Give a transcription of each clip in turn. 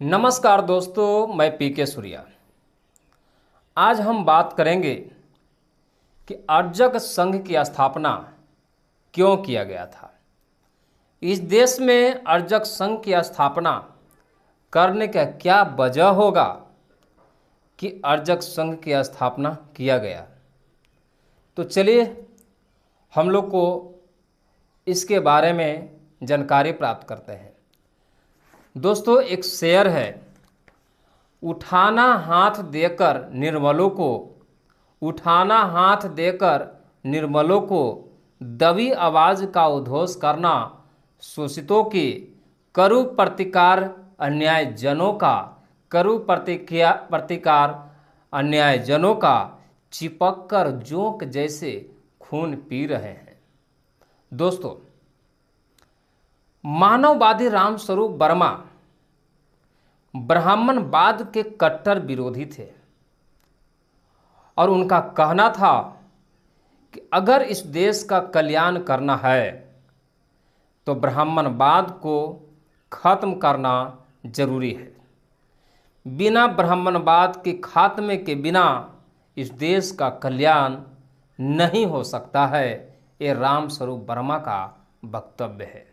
नमस्कार दोस्तों, मैं पीके सूर्या। आज हम बात करेंगे कि अर्जक संघ की स्थापना क्यों किया गया था। इस देश में अर्जक संघ की स्थापना करने का क्या वजह होगा कि अर्जक संघ की स्थापना किया गया। तो चलिए हम लोग को इसके बारे में जानकारी प्राप्त करते हैं। दोस्तों, एक शेर है, उठाना हाथ देकर निर्मलों को, उठाना हाथ देकर निर्मलों को, दबी आवाज़ का उद्घोष करना शोषितों की, करू प्रतिकार अन्याय जनों का, करू प्रतिकार अन्याय जनों का, चिपक कर जोंक जैसे खून पी रहे हैं। दोस्तों, मानववादी रामस्वरूप वर्मा ब्राह्मणवाद के कट्टर विरोधी थे और उनका कहना था कि अगर इस देश का कल्याण करना है तो ब्राह्मणवाद को खत्म करना जरूरी है। बिना ब्राह्मणवाद के खात्मे के बिना इस देश का कल्याण नहीं हो सकता है। ये रामस्वरूप वर्मा का वक्तव्य है।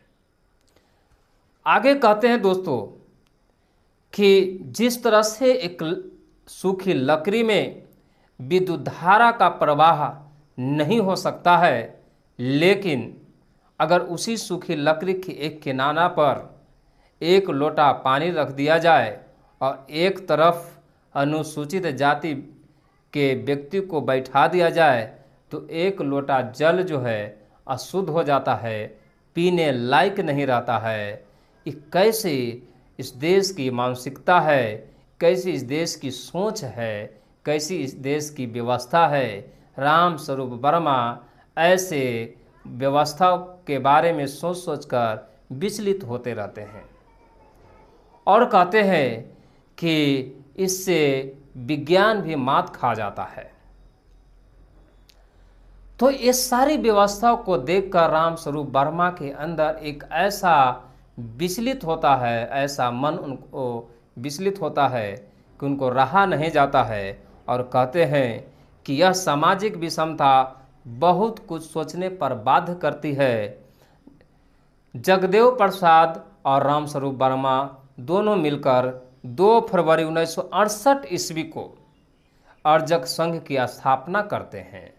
आगे कहते हैं दोस्तों कि जिस तरह से एक सूखी लकड़ी में विद्युत धारा का प्रवाह नहीं हो सकता है, लेकिन अगर उसी सूखी लकड़ी के एक किनारा पर एक लोटा पानी रख दिया जाए और एक तरफ अनुसूचित जाति के व्यक्ति को बैठा दिया जाए तो एक लोटा जल जो है अशुद्ध हो जाता है, पीने लायक नहीं रहता है। ये कैसे इस देश की मानसिकता है, कैसी इस देश की सोच है, कैसी इस देश की व्यवस्था है। रामस्वरूप वर्मा ऐसे व्यवस्था के बारे में सोच सोच कर विचलित होते रहते हैं और कहते हैं कि इससे विज्ञान भी मात खा जाता है। तो ये सारी व्यवस्थाओं को देखकर रामस्वरूप वर्मा के अंदर एक ऐसा विचलित होता है, ऐसा मन उनको विचलित होता है कि उनको रहा नहीं जाता है और कहते हैं कि यह सामाजिक विषमता बहुत कुछ सोचने पर बाध्य करती है। जगदेव प्रसाद और रामस्वरूप वर्मा दोनों मिलकर 2 फरवरी 1968 ईस्वी को अर्जक संघ की स्थापना करते हैं।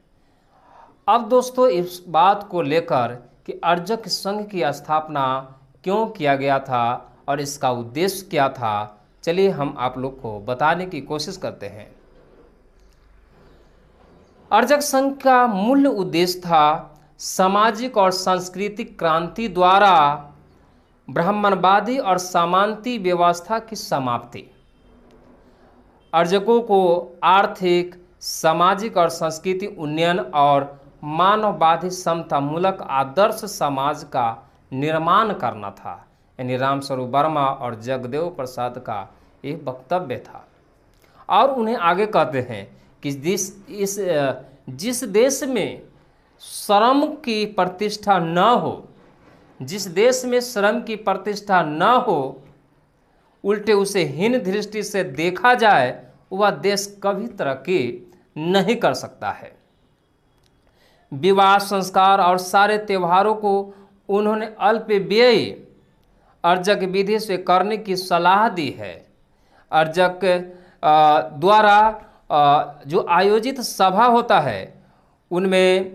अब दोस्तों, इस बात को लेकर कि अर्जक संघ की स्थापना क्यों किया गया था और इसका उद्देश्य क्या था, चलिए हम आप लोग को बताने की कोशिश करते हैं। अर्जक संघ का मूल उद्देश्य था सामाजिक और सांस्कृतिक क्रांति द्वारा ब्राह्मणवादी और सामंती व्यवस्था की समाप्ति, अर्जकों को आर्थिक, सामाजिक और सांस्कृतिक उन्नयन और मानववादी समतामूलक आदर्श समाज का निर्माण करना था। यानी रामस्वरूप वर्मा और जगदेव प्रसाद का एक वक्तव्य था। और उन्हें आगे कहते हैं कि जिस देश में श्रम की प्रतिष्ठा न हो, जिस देश में श्रम की प्रतिष्ठा न हो, उल्टे उसे हीन दृष्टि से देखा जाए, वह देश कभी तरक्की नहीं कर सकता है। विवाह, संस्कार और सारे त्योहारों को उन्होंने अल्प व्यय अर्जक विधि से करने की सलाह दी है। अर्जक द्वारा जो आयोजित सभा होता है उनमें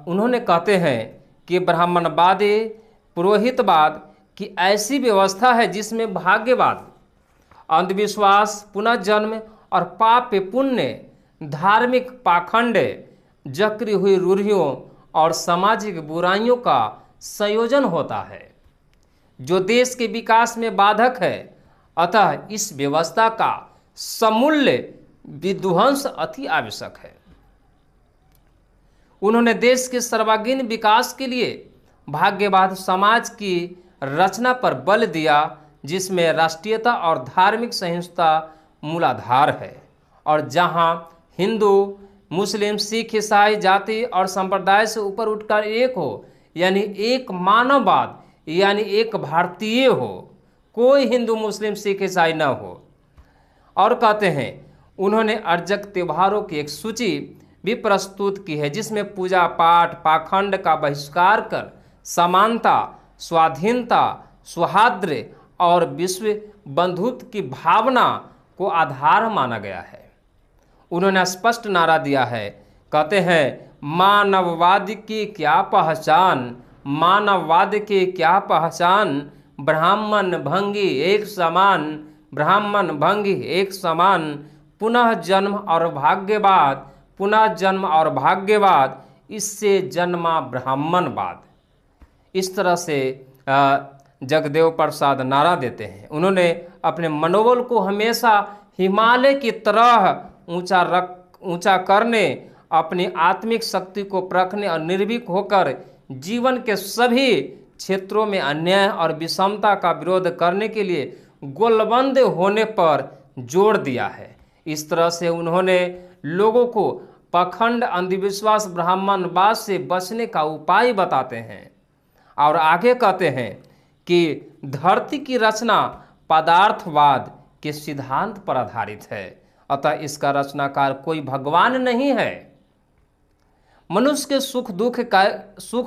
उन्होंने कहते हैं कि ब्राह्मणवादी पुरोहितवाद की ऐसी व्यवस्था है जिसमें भाग्यवाद, अंधविश्वास, पुनर्जन्म और पाप पुण्य, धार्मिक पाखंड, जकड़ी हुई रूढ़ियों और सामाजिक बुराइयों का संयोजन होता है जो देश के विकास में बाधक है। अतः इस व्यवस्था का समूल्य विध्वंस अति आवश्यक है। उन्होंने देश के सर्वांगीण विकास के लिए भाग्यवाद समाज की रचना पर बल दिया, जिसमें राष्ट्रीयता और धार्मिक सहिष्णुता मूलाधार है और जहां हिंदू, मुस्लिम, सिख, ईसाई जाति और संप्रदाय से ऊपर उठकर एक हो, यानी एक मानववाद, यानी एक भारतीय हो। कोई हिंदू मुस्लिम सिख ईसाई न हो। और कहते हैं उन्होंने अर्जक त्योहारों की एक सूची भी प्रस्तुत की है जिसमें पूजा पाठ पाखंड का बहिष्कार कर समानता, स्वाधीनता, सौहार्द्र और विश्व बंधुत्व की भावना को आधार माना गया है। उन्होंने स्पष्ट नारा दिया है, कहते हैं मानववाद की क्या पहचान, मानववाद की क्या पहचान, ब्राह्मण भंगी एक समान, ब्राह्मण भंगी एक समान, पुनः जन्म और भाग्यवाद, पुनः जन्म और भाग्यवाद, इससे जन्मा ब्राह्मणवाद। इस तरह से जगदेव प्रसाद नारा देते हैं। उन्होंने अपने मनोबल को हमेशा हिमालय की तरह ऊंचा करने, अपनी आत्मिक शक्ति को परखने और निर्भीक होकर जीवन के सभी क्षेत्रों में अन्याय और विषमता का विरोध करने के लिए गोलबंद होने पर जोर दिया है। इस तरह से उन्होंने लोगों को पाखंड, अंधविश्वास, ब्राह्मणवाद से बचने का उपाय बताते हैं। और आगे कहते हैं कि धरती की रचना पदार्थवाद के सिद्धांत पर आधारित है, अतः इसका रचनाकार कोई भगवान नहीं है। मनुष्य के सुख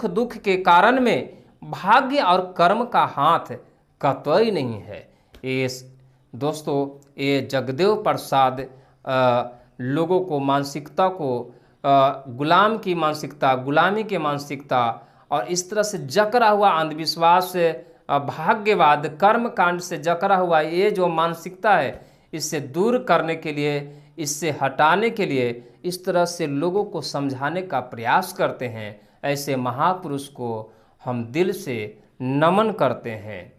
दुख के कारण में भाग्य और कर्म का हाथ कतई नहीं है। ये दोस्तों, ये जगदेव प्रसाद लोगों को मानसिकता को गुलाम की मानसिकता, गुलामी की मानसिकता और इस तरह से जकड़ा हुआ अंधविश्वास, भाग्यवाद, कर्म कांड से जकड़ा हुआ ये जो मानसिकता है, इससे दूर करने के लिए, इससे हटाने के लिए इस तरह से लोगों को समझाने का प्रयास करते हैं। ऐसे महापुरुष को हम दिल से नमन करते हैं।